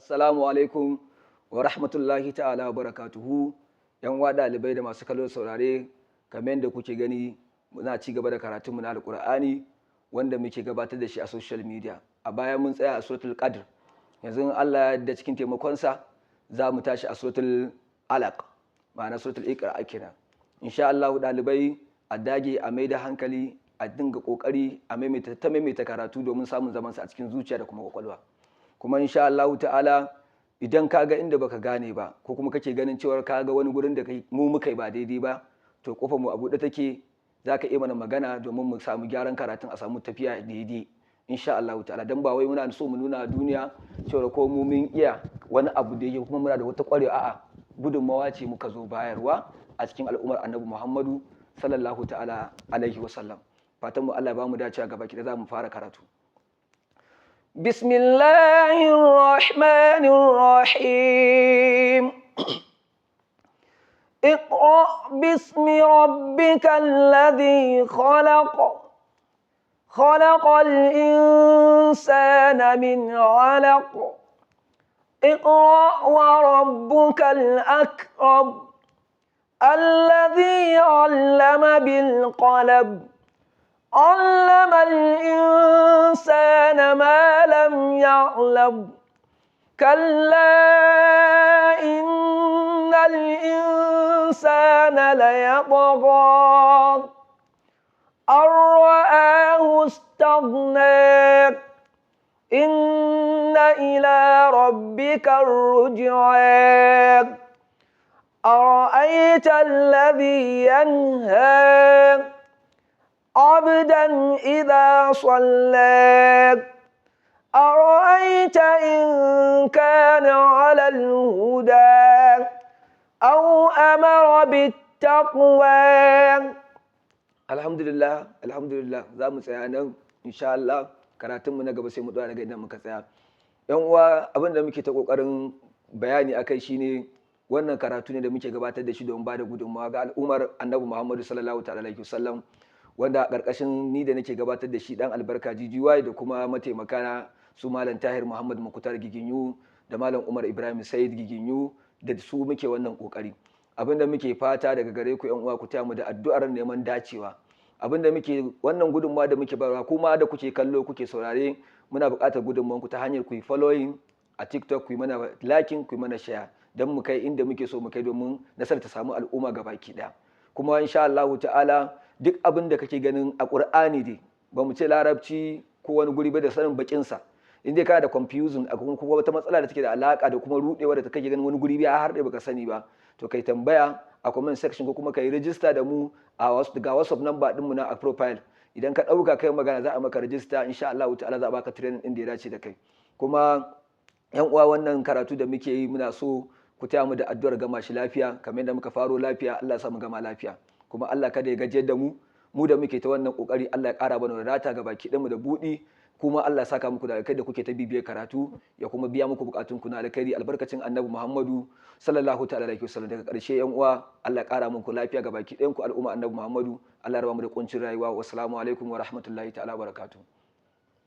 Assalamu alaikum wa rahmatullahi ta'ala wa barakatuhu. ‘Yan wa ɗalibai da masu kallon saurare, kamar yadda kuke gani muna ci gaba da karatunmu na Alƙur'ani wanda muke gabatar da shi a social media. A baya mun tsaya a suratul Qadr. Yanzu Allah ya yarda cikin taimakonsa za mu tashi a suratul Alaq, ma'ana suratul Iqra kenan. Insha Allah ɗalibai a dage a mai da hankali, a dinga ƙoƙari a maimaita karatu domin samun zamansa a cikin zuciya da kuma ƙwaƙwalwa. Kuma insha Allah ta'ala idan ka ga inda baka gane ba ko kuma kake ganin cewa ka ga wani gurin da mu muka yi ba daidai ba, to kofar mu a buɗe take, za ka iya mana magana domin mu samu gyaran karatun a samu tafiya daidai insha Allah ta'ala. Dan ba wai muna so mu nuna duniya cewa ko mu mun iya wani abu da yake kuma muna da wata ƙwarewa, a'a gudunmawa ce muka zo bayarwa a cikin al'ummar Annabi Muhammadu sallallahu ta'ala alaihi wa sallam. Fatan mu Allah ya ba mu dacewa gaba ki da za mu fara karatu. بسم الله الرحمن الرحيم اقرأ باسم ربك الذي خلق خلق الإنسان من علق اقرأ وربك الأكرم الذي علم بالقلم علم الإنسان ما لم يعلم كلا إن الإنسان ليطغى أن رآه استغنى إن إلى ربك الرجعى أرأيت الذي ينهى عبدا إذا صلى أرأيت إن كان على الهدى أو أمر بالتقوى. Alhamdulillah za mu tsaya nan insha Allah, karatunmu na gaba sai mu daga idan muka tsaya. Yan uwa, abin da muke ta kokarin bayani akai shine wannan karatu ne da muke gabatar da shi don ba da gudunmawa ga al'ummar Annabi Muhammadu sallallahu ta'ala alaihi wasallam, wanda a ƙarƙashin ni da nake gabatar da shi dan albarka GGY da kuma mataimaka na su Malam Tahir Muhammad Mukutar Giginyu da Malam Umar Ibrahim Said Giginyu, da su muke wannan kokari. Abinda muke fata daga gare ku yan uwa, ku taya mu da addu'ar neman dacewa. Abinda muke wannan gudunmawa da muke bayarwa, kuma da kuke kallo kuke saurare, muna buƙatar gudunmawar ku ta hanyar ku yi following a TikTok, ku yi mana liking, ku yi mana share don mu kai inda muke so mu kai domin nasarar ta samu al'umma gabaki ɗaya. Kuma insha Allah ta'ala duk abin da kake ganin a Qur'ani dai, ba mu ce larabci ko wani guri ba da sanin bakin sa, in dai kana da confusion a kuma wata matsala da take da alaka da kuma rudewa da kake ganin wani guri ba har da baka sani ba, to kai tambaya a comment section ko kuma kai register da mu a ga WhatsApp number din mu na a profile. Idan ka dauka kai magana za a maka register insha Allah ta'ala, za a baka training din da ya dace da kai. Kuma yan uwa, wannan karatu da muke yi muna so ku taya mu da addu'ar gama shi lafiya, kamar yadda muka faro lafiya, Allah ya sa mu gama lafiya. Kuma Allah kada ya gajiyar da mu da muke ta wannan kokari, Allah ya ƙara mana wadata ga baki ɗanmu da buɗi. Kuma Allah ya saka muku da alkhairi da kuke ta bibiyar karatu, ya kuma biya muku bukatun ku na alkhairi albarkacin Annabi Muhammadu sallallahu ta'ala alaihi wasallam. Daga ƙarshe yan uwa, Allah ya ƙara muku lafiya ga baki ɗayan ku al'umma Annabi Muhammadu. Allah ya raba mu da kuncin rayuwa. Wassalamu alaikum wa rahmatullahi ta'ala wa barakatuh.